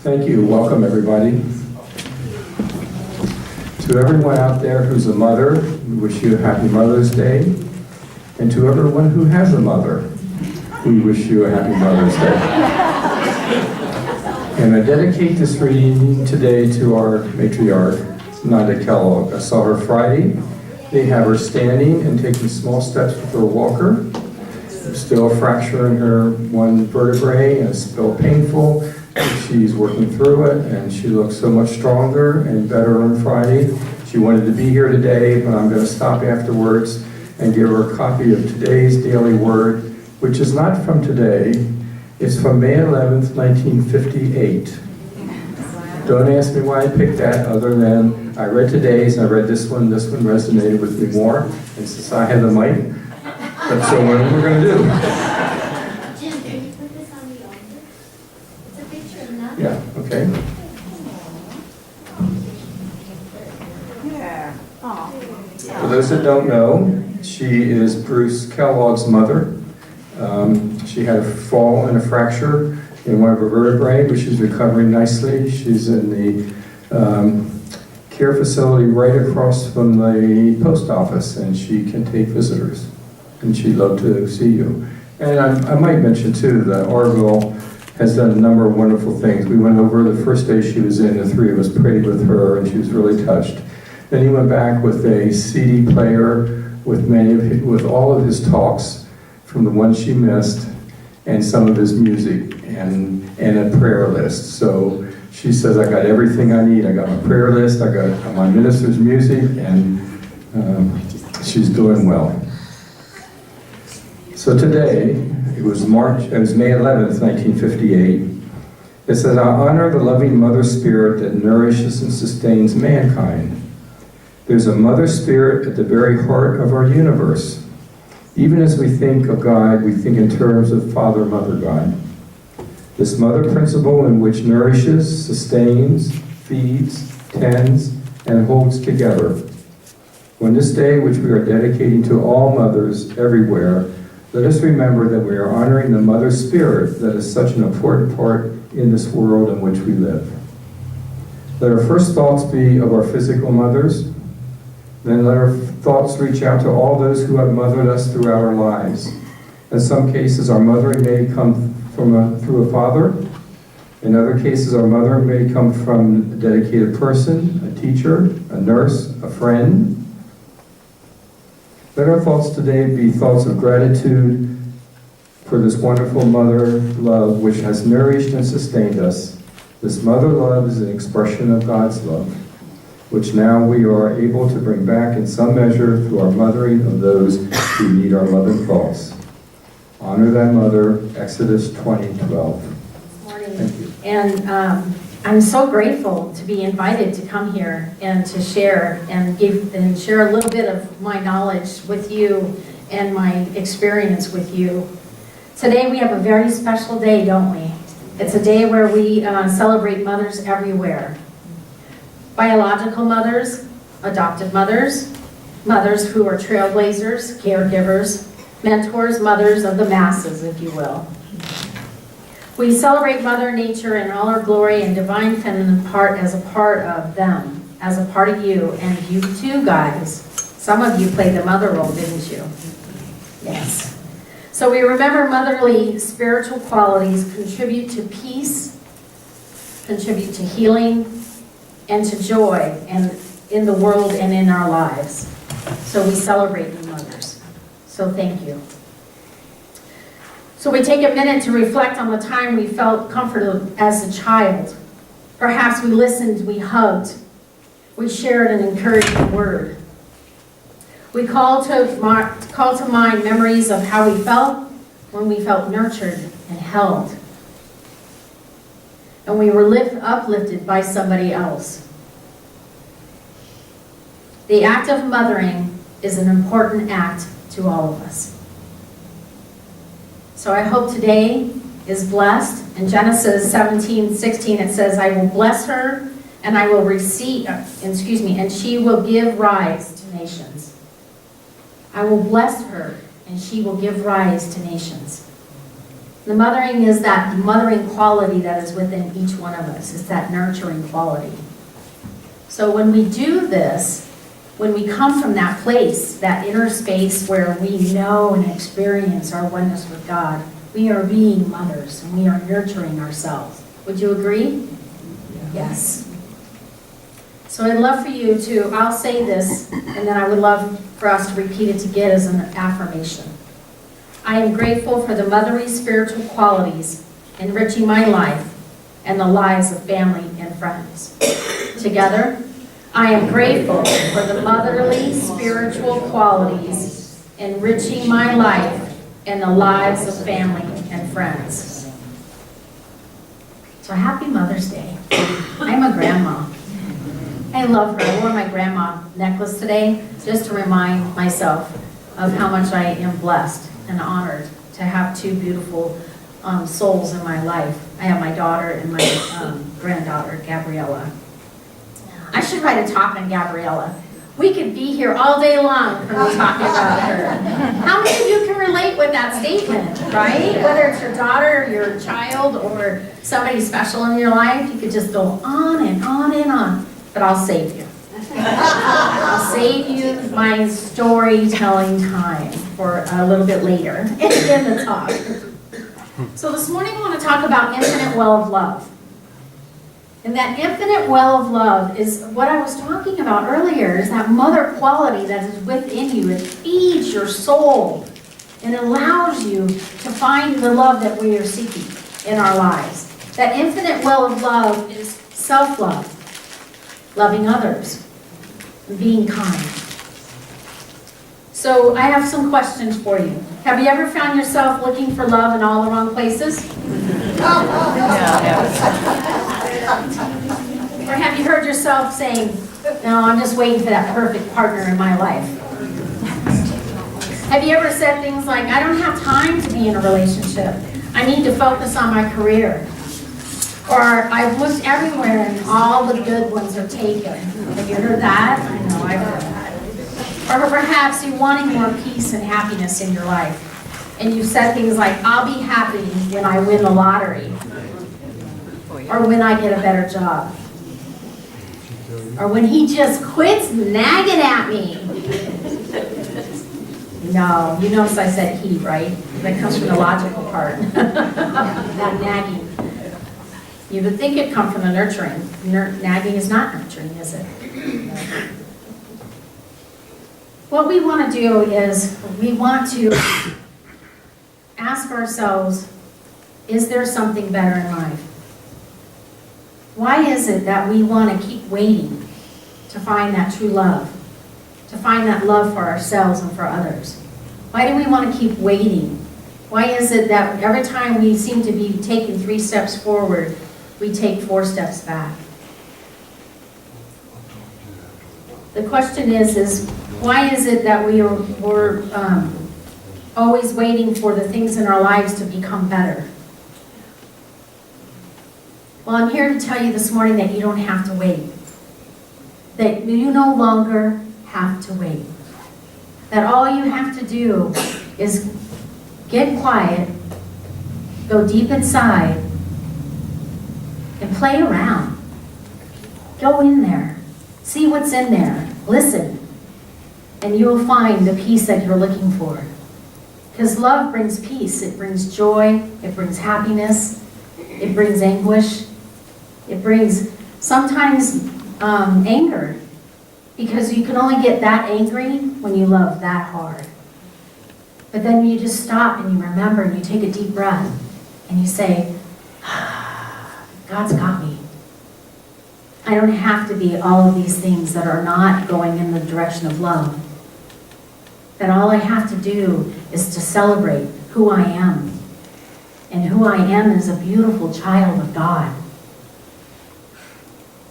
Thank you. Welcome, everybody. To everyone out there who's a mother, we wish you a happy Mother's Day. And to everyone who has a mother, we wish you a happy Mother's Day. And I dedicate this reading today to our matriarch, Nanda Kellogg. I saw her Friday. They have her standing and taking small steps with her walker. There's still a fracture in her one vertebrae, and it's still painful. She's working through it, and she looks so much stronger and better on Friday. She wanted to be here today, but I'm going to stop afterwards and give her a copy of today's Daily Word, which is not from today. It's from May 11th, 1958. Don't ask me why I picked that, other than I read today's and I read this one. This one resonated with me more, and since I had the mic, that's so what we're going to do. Jim, can you put this on the altar? It's a picture of nothing. Yeah, okay. Yeah. For those that don't know, she is Bruce Kellogg's mother. She had a fall and a fracture in one of her vertebrae, but she's recovering nicely. She's in the care facility right across from the post office, and she can take visitors. And she'd love to see you. And I might mention too that Arvel has done a number of wonderful things. We went over the first day she was in, the three of us prayed with her, and she was really touched. Then he went back with a CD player with all of his talks from the ones she missed, and some of his music, and a prayer list. So she says, I got everything I need. I got my prayer list, I got my minister's music, and she's doing well. So today, it was May 11th, 1958. It says, I honor the loving mother spirit that nourishes and sustains mankind. There's a mother spirit at the very heart of our universe. Even as we think of God, we think in terms of Father, Mother God. This mother principle in which nourishes, sustains, feeds, tends, and holds together. On this day, which we are dedicating to all mothers everywhere, let us remember that we are honoring the mother spirit that is such an important part in this world in which we live. Let our first thoughts be of our physical mothers. Then let our thoughts reach out to all those who have mothered us throughout our lives. In some cases, our mothering may come through a father. In other cases, our mother may come from a dedicated person, a teacher, a nurse, a friend. Let our thoughts today be thoughts of gratitude for this wonderful mother love which has nourished and sustained us. This mother love is an expression of God's love, which now we are able to bring back in some measure through our mothering of those who need our love and thoughts. Honor thy mother, Exodus 20:12. Morning. Thank you. And I'm so grateful to be invited to come here and to share and share a little bit of my knowledge with you and my experience with you. Today we have a very special day, don't we? It's a day where we celebrate mothers everywhere. Biological mothers, adopted mothers, mothers who are trailblazers, caregivers, mentors, mothers of the masses, if you will. We celebrate Mother Nature in all her glory and divine feminine part as a part of them, as a part of you, and you too, guys. Some of you played the mother role, didn't you? Yes. So we remember motherly spiritual qualities contribute to peace, contribute to healing, and to joy in the world and in our lives. So we celebrate you mothers. So thank you. So we take a minute to reflect on the time we felt comforted as a child. Perhaps we listened, we hugged, we shared an encouraging word. We call to mind memories of how we felt when we felt nurtured and held. And we were uplifted by somebody else. The act of mothering is an important act to all of us. So I hope today is blessed. In Genesis 17:16 it says, I will bless her and I will and she will give rise to nations. I will bless her and she will give rise to nations. The mothering is that mothering quality that is within each one of us. It's that nurturing quality. So when we do this, when we come from that place, that inner space where we know and experience our oneness with God, we are being mothers and we are nurturing ourselves. Would you agree? Yes. So I'd love for you to, I'll say this, and then I would love for us to repeat it together as an affirmation. I am grateful for the motherly spiritual qualities enriching my life and the lives of family and friends. Together, I am grateful for the motherly spiritual qualities enriching my life and the lives of family and friends. So happy Mother's Day. I'm a grandma. I love her. I wore my grandma necklace today just to remind myself of how much I am blessed and honored to have two beautiful souls in my life. I have my daughter and my granddaughter, Gabriella. I should write a talk on Gabriella. We could be here all day long from talking about her. How many of you can relate with that statement, right? Whether it's your daughter, your child, or somebody special in your life, you could just go on and on and on. But I'll save you. I'll save you my storytelling time for a little bit later in the talk. So this morning I want to talk about infinite well of love. And that infinite well of love is what I was talking about earlier, is that mother quality that is within you. It feeds your soul and allows you to find the love that we are seeking in our lives. That infinite well of love is self-love, loving others, and being kind. So I have some questions for you. Have you ever found yourself looking for love in all the wrong places? Or have you heard yourself saying, no, I'm just waiting for that perfect partner in my life? Have you ever said things like, I don't have time to be in a relationship. I need to focus on my career. Or I've looked everywhere and all the good ones are taken. Have you heard that? I know, I've heard that. Or perhaps you're wanting more peace and happiness in your life. And you've said things like, I'll be happy when I win the lottery. Or when I get a better job. Or when he just quits nagging at me. No, you notice I said he, right? That comes from the logical part. That nagging. You would think it'd come from the nurturing. Nagging is not nurturing, is it? No. What we want to do is we want to ask ourselves, is there something better in life? Why is it that we want to keep waiting to find that true love? To find that love for ourselves and for others? Why do we want to keep waiting? Why is it that every time we seem to be taking 3 steps forward, we take 4 steps back? The question is why is it that we're always waiting for the things in our lives to become better? Well, I'm here to tell you this morning that you don't have to wait. That you no longer have to wait. That all you have to do is get quiet, go deep inside, and play around. Go in there. See what's in there. Listen. And you will find the peace that you're looking for. Because love brings peace. It brings joy. It brings happiness. It brings anguish. It brings sometimes anger. Because you can only get that angry when you love that hard. But then you just stop and you remember and you take a deep breath. And you say, God's got me. I don't have to be all of these things that are not going in the direction of love. That all I have to do is to celebrate who I am. And who I am is a beautiful child of God.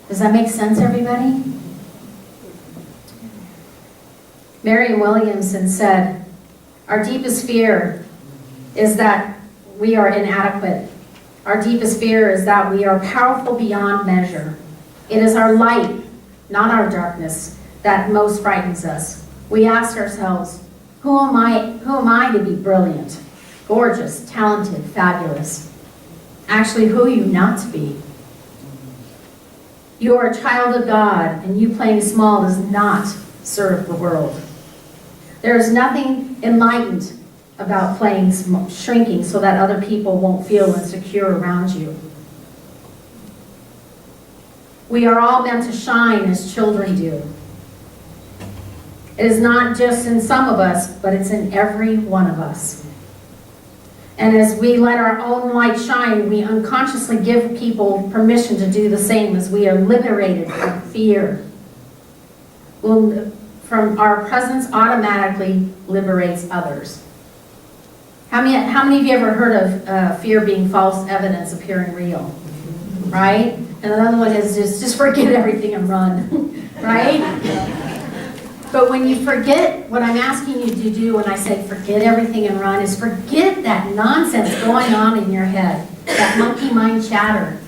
Does that make sense, everybody? Marianne Williamson said, our deepest fear is that we are inadequate. Our deepest fear is that we are powerful beyond measure. It is our light, not our darkness, that most frightens us. We ask ourselves, who am I to be brilliant? gorgeous, talented, fabulous. Actually, who are you not to be? You are a child of God, and you playing small does not serve the world. There is nothing enlightened about playing shrinking so that other people won't feel insecure around you. We are all meant to shine as children do. It is not just in some of us, but it's in every one of us. And as we let our own light shine, we unconsciously give people permission to do the same as we are liberated from fear. From our presence automatically liberates others. How many of you ever heard of fear being false evidence appearing real? Right? And another one is just forget everything and run. Right? But when you forget, what I'm asking you to do when I say forget everything and run is forget that nonsense going on in your head, that monkey mind chatter.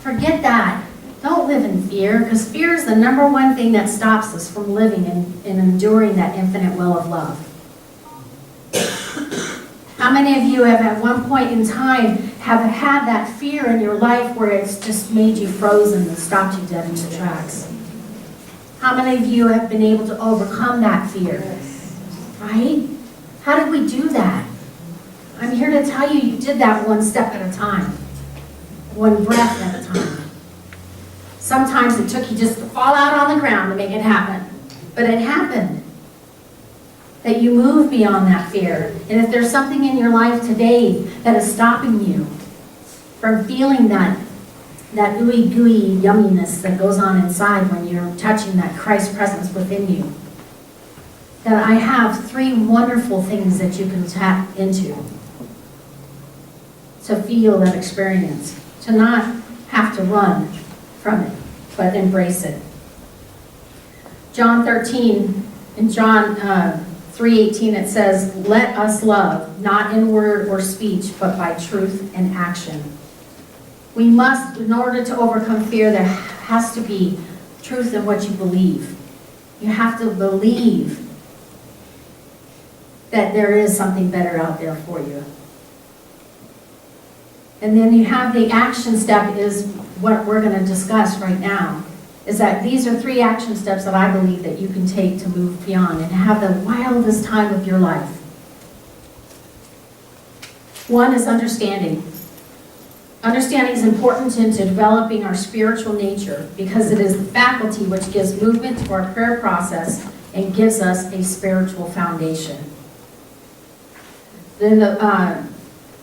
Forget that. Don't live in fear, because fear is the number one thing that stops us from living and enduring that infinite will of love. How many of you have at one point in time have had that fear in your life where it's just made you frozen and stopped you dead in your tracks? How many of you have been able to overcome that fear? Right? How did we do that? I'm here to tell you, you did that one step at a time. One breath at a time. Sometimes it took you just to fall out on the ground to make it happen. But it happened. That you move beyond that fear. And if there's something in your life today that is stopping you from feeling that ooey gooey yumminess that goes on inside when you're touching that Christ presence within you, that I have 3 wonderful things that you can tap into to feel that experience, to not have to run from it, but embrace it. John 13, in John 3:18, it says, let us love, not in word or speech, but by truth and action. We must, in order to overcome fear, there has to be truth in what you believe. You have to believe that there is something better out there for you. And then you have the action step is what we're going to discuss right now. Is that these are 3 action steps that I believe that you can take to move beyond and have the wildest time of your life. One is understanding. Understanding is important into developing our spiritual nature because it is the faculty which gives movement to our prayer process and gives us a spiritual foundation. Then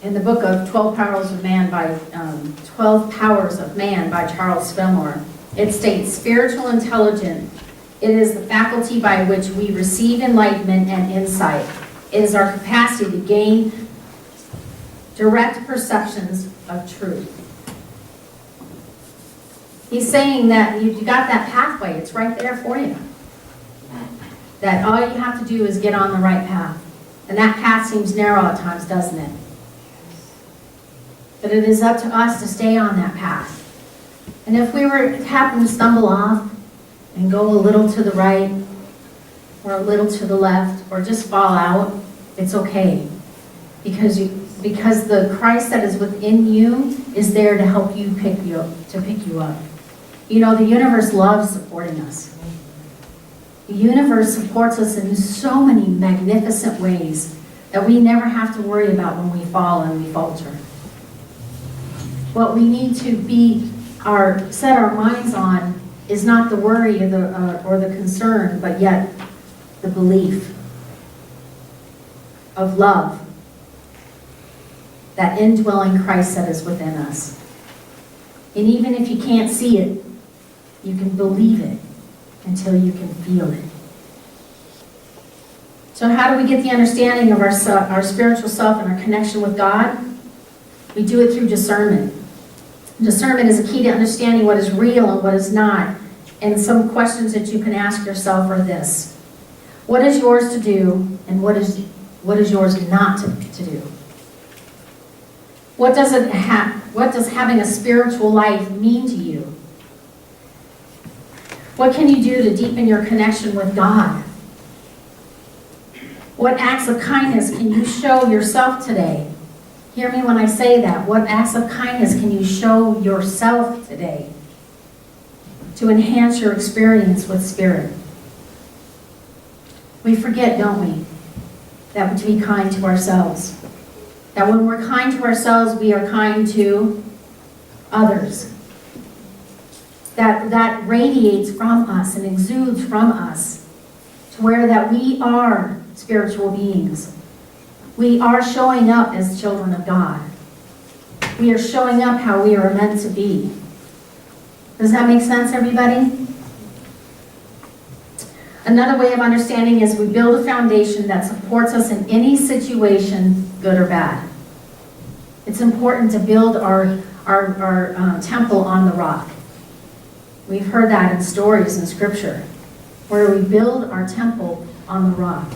in the book of 12 Powers of Man by Charles Fillmore, it states, spiritual intelligence, it is the faculty by which we receive enlightenment and insight. It is our capacity to gain direct perceptions of truth. He's saying that you got that pathway, it's right there for you. That all you have to do is get on the right path. And that path seems narrow at times, doesn't it? But it is up to us to stay on that path. And if we happen to stumble off and go a little to the right or a little to the left or just fall out, it's okay. Because the Christ that is within you is there to help you pick you up. You know, the universe loves supporting us. The universe supports us in so many magnificent ways that we never have to worry about when we fall and we falter. What we need to set our minds on is not the worry or the concern, but yet the belief of love, that indwelling Christ that is within us. And even if you can't see it, you can believe it until you can feel it. So how do we get the understanding of our spiritual self and our connection with God? We do it through discernment. Discernment is a key to understanding what is real and what is not. And some questions that you can ask yourself are this. What is yours to do and what is yours not to do? What does having a spiritual life mean to you? What can you do to deepen your connection with God? What acts of kindness can you show yourself today? Hear me when I say that. What acts of kindness can you show yourself today to enhance your experience with Spirit? We forget, don't we, that to be kind to ourselves. That when we're kind to ourselves, we are kind to others. That radiates from us and exudes from us to where that we are spiritual beings. We are showing up as children of God. We are showing up how we are meant to be. Does that make sense, everybody? Another way of understanding is we build a foundation that supports us in any situation, good or bad. It's important to build our temple on the rock. We've heard that in stories in Scripture, where we build our temple on the rock.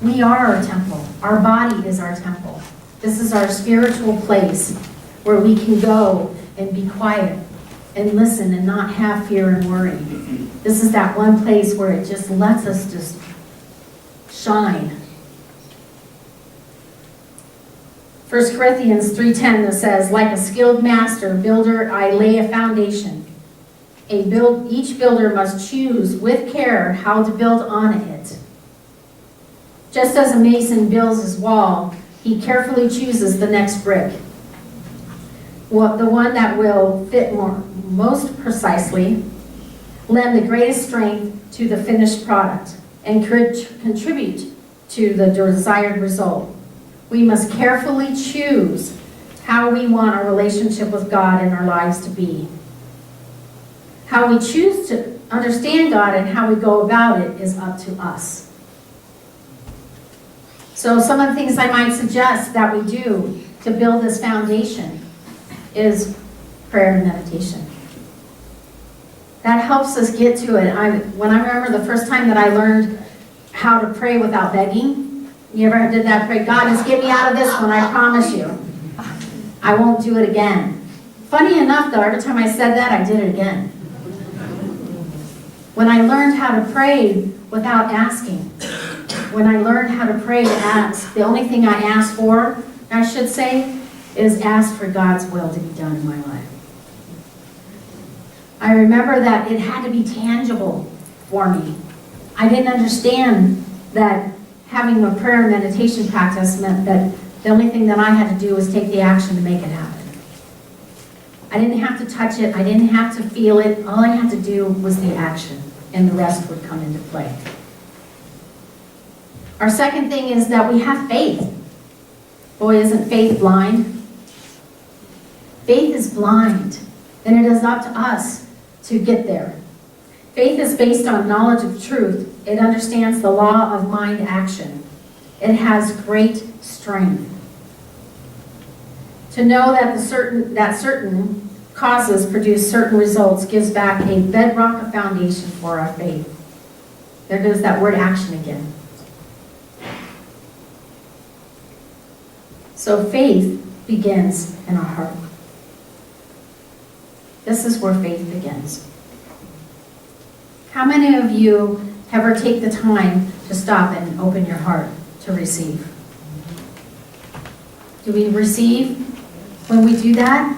We are our temple. Our body is our temple. This is our spiritual place where we can go and be quiet and listen and not have fear and worry. This is that one place where it just lets us just shine. 1 Corinthians 3:10 that says, like a skilled master builder, I lay a foundation. Each builder must choose with care how to build on it. Just as a mason builds his wall, he carefully chooses the next brick. The one that will fit most precisely, lend the greatest strength to the finished product, and contribute to the desired result. We must carefully choose how we want our relationship with God in our lives to be. How we choose to understand God and how we go about it is up to us. So some of the things I might suggest that we do to build this foundation is prayer and meditation. That helps us get to it. When I remember the first time that I learned how to pray without begging, you ever did that? Pray, God, just get me out of this one, I promise you. I won't do it again. Funny enough, though, every time I said that, I did it again. When I learned how to pray without asking, when I learned how to pray to ask, the only thing I ask for, I should say, is ask for God's will to be done in my life. I remember that it had to be tangible for me. I didn't understand that having a prayer and meditation practice meant that the only thing that I had to do was take the action to make it happen. I didn't have to touch it. I didn't have to feel it. All I had to do was the action, and the rest would come into play. Our second thing is that we have faith. Boy, isn't faith blind? Faith is blind, and it is up to us to get there. Faith is based on knowledge of truth. It understands the law of mind action. It has great strength. To know that certain causes produce certain results gives back a bedrock of foundation for our faith. There goes that word action again. So faith begins in our heart. This is where faith begins. How many of you ever take the time to stop and open your heart to receive? Do we receive when we do that?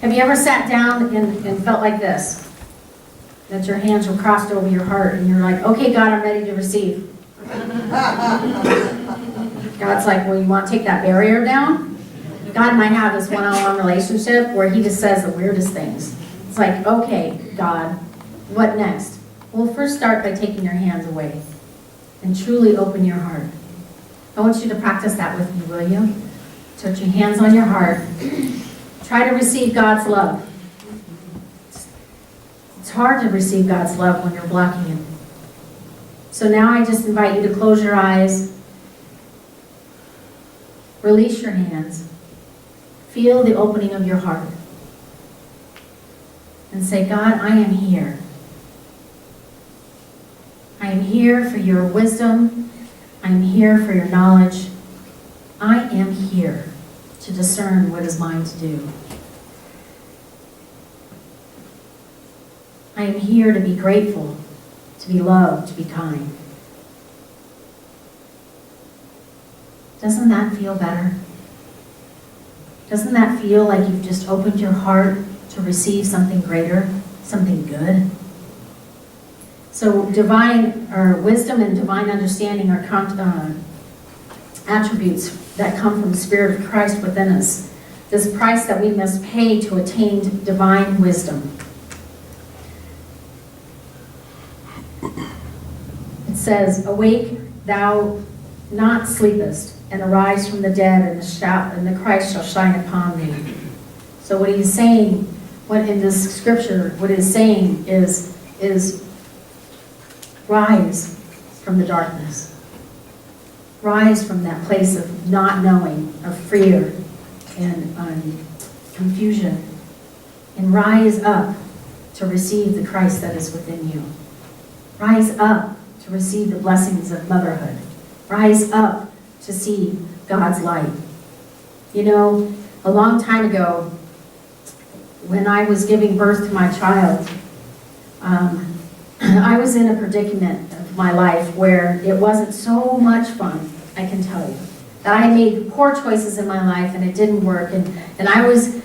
Have you ever sat down and felt like this? That your hands were crossed over your heart and you're like, okay, God, I'm ready to receive. God's like, well, you want to take that barrier down? God and I have this one-on-one relationship where he just says the weirdest things. It's like, okay, God, what next? Well, first start by taking your hands away and truly open your heart. I want you to practice that with me, will you? Put your hands on your heart. Try to receive God's love. It's hard to receive God's love when you're blocking it. So now I just invite you to close your eyes. Release your hands. Feel the opening of your heart. And say, God, I am here. I am here for your wisdom. I am here for your knowledge. I am here to discern what is mine to do. I am here to be grateful, to be loved, to be kind. Doesn't that feel better? Doesn't that feel like you've just opened your heart to receive something greater, something good? So divine, or wisdom and divine understanding are attributes that come from the Spirit of Christ within us. This price that we must pay to attain divine wisdom. It says, awake, thou not sleepest, and arise from the dead, and the Christ shall shine upon thee. So what he's saying, what in this scripture, what he's saying is rise from the darkness. Rise from that place of not knowing, of fear and confusion, and rise up to receive the Christ that is within you. Rise up to receive the blessings of motherhood. Rise up to see God's light. You know, a long time ago, when I was giving birth to my child, I was in a predicament of my life where it wasn't so much fun, I can tell you. That I made poor choices in my life and it didn't work. And I was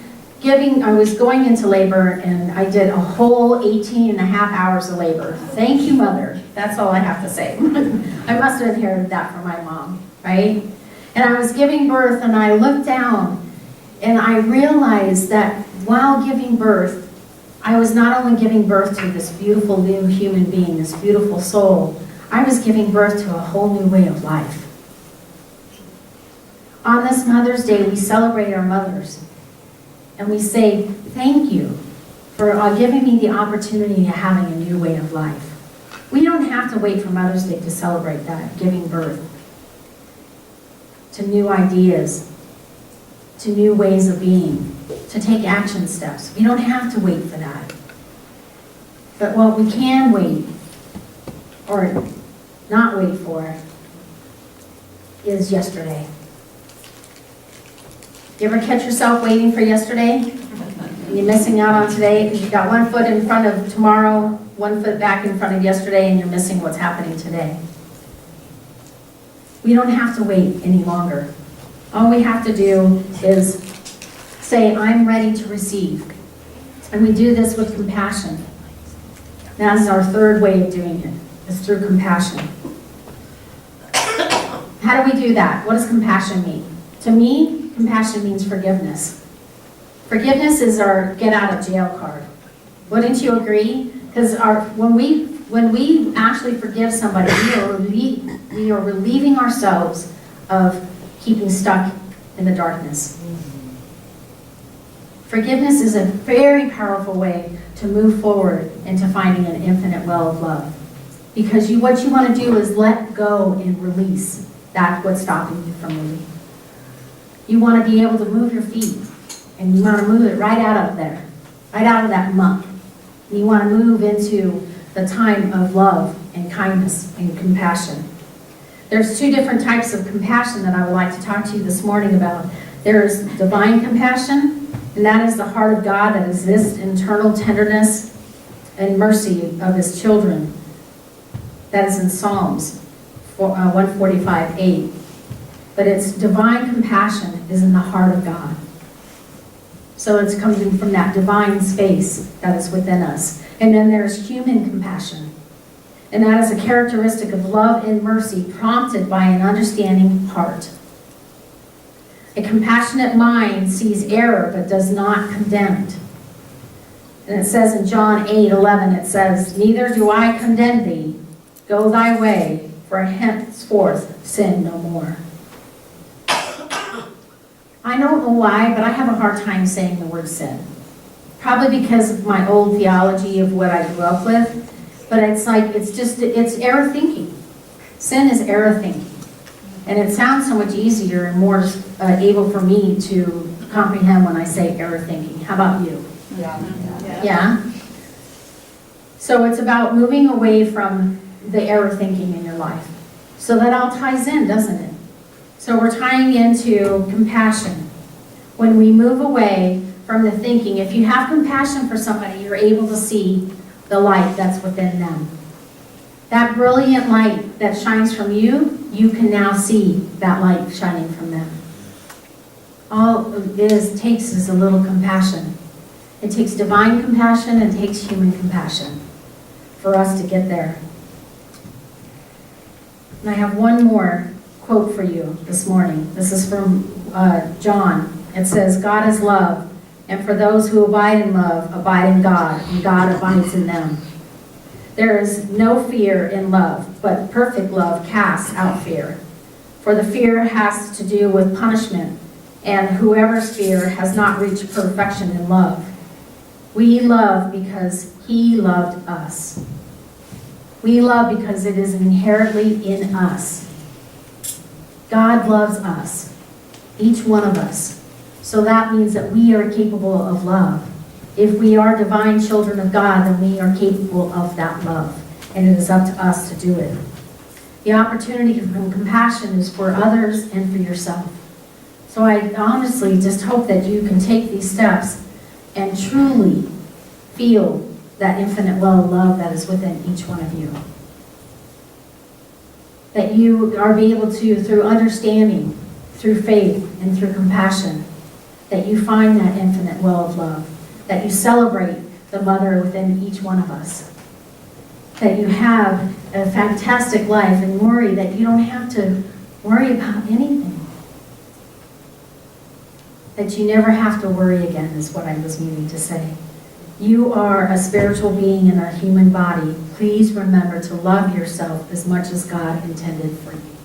going into labor, and I did a whole 18 and a half hours of labor. Thank you, Mother. That's all I have to say. I must have inherited that from my mom, right? And I was giving birth, and I looked down, and I realized that while giving birth, I was not only giving birth to this beautiful new human being, this beautiful soul, I was giving birth to a whole new way of life. On this Mother's Day, we celebrate our mothers. And we say, thank you for giving me the opportunity of having a new way of life. We don't have to wait for Mother's Day to celebrate that, giving birth to new ideas, to new ways of being, to take action steps. We don't have to wait for that. But what we can wait, or not wait for, is yesterday. You ever catch yourself waiting for yesterday? And you're missing out on today because you've got 1 foot in front of tomorrow, 1 foot back in front of yesterday, and you're missing what's happening today. We don't have to wait any longer. All we have to do is say, I'm ready to receive. And we do this with compassion. That is our third way of doing it, is through compassion. How do we do that? What does compassion mean? To me, compassion means forgiveness. Forgiveness is our get out of jail card. Wouldn't you agree? Because when we actually forgive somebody, we are relieving ourselves of keeping stuck in the darkness. Forgiveness is a very powerful way to move forward into finding an infinite well of love. Because what you want to do is let go and release that what's stopping you from moving. You want to be able to move your feet, and you want to move it right out of there, right out of that muck. And you want to move into the time of love and kindness and compassion. There's two different types of compassion that I would like to talk to you this morning about. There's divine compassion, and that is the heart of God that exists in eternal tenderness and mercy of his children. That is in Psalms 145:8. But it's divine compassion is in the heart of God. So it's coming from that divine space that is within us. And then there's human compassion. And that is a characteristic of love and mercy prompted by an understanding heart. A compassionate mind sees error but does not condemn it. And it says in John 8:11, it says, neither do I condemn thee. Go thy way, for henceforth sin no more. I don't know why, but I have a hard time saying the word sin. Probably because of my old theology of what I grew up with. But it's error thinking. Sin is error thinking. And it sounds so much easier and more able for me to comprehend when I say error thinking. How about you? Yeah? So it's about moving away from the error thinking in your life. So that all ties in, doesn't it? So we're tying into compassion. When we move away from the thinking, if you have compassion for somebody, you're able to see the light that's within them. That brilliant light that shines from you you can now see that light shining from them. All takes is a little compassion. It takes divine compassion and it takes human compassion for us to get there. And I have one more quote for you this morning. This is from John. It says, God is love, and for those who abide in love, abide in God, and God abides in them. There is no fear in love, but perfect love casts out fear. For the fear has to do with punishment, and whoever's fear has not reached perfection in love. We love because He loved us. We love because it is inherently in us. God loves us, each one of us. So that means that we are capable of love. If we are divine children of God, then we are capable of that love. And it is up to us to do it. The opportunity from compassion is for others and for yourself. So I honestly just hope that you can take these steps and truly feel that infinite well of love that is within each one of you. That you are able to, through understanding, through faith, and through compassion, that you find that infinite well of love. That you celebrate the mother within each one of us. That you have a fantastic life and worry that you don't have to worry about anything. That you never have to worry again is what I was meaning to say. You are a spiritual being in a human body. Please remember to love yourself as much as God intended for you.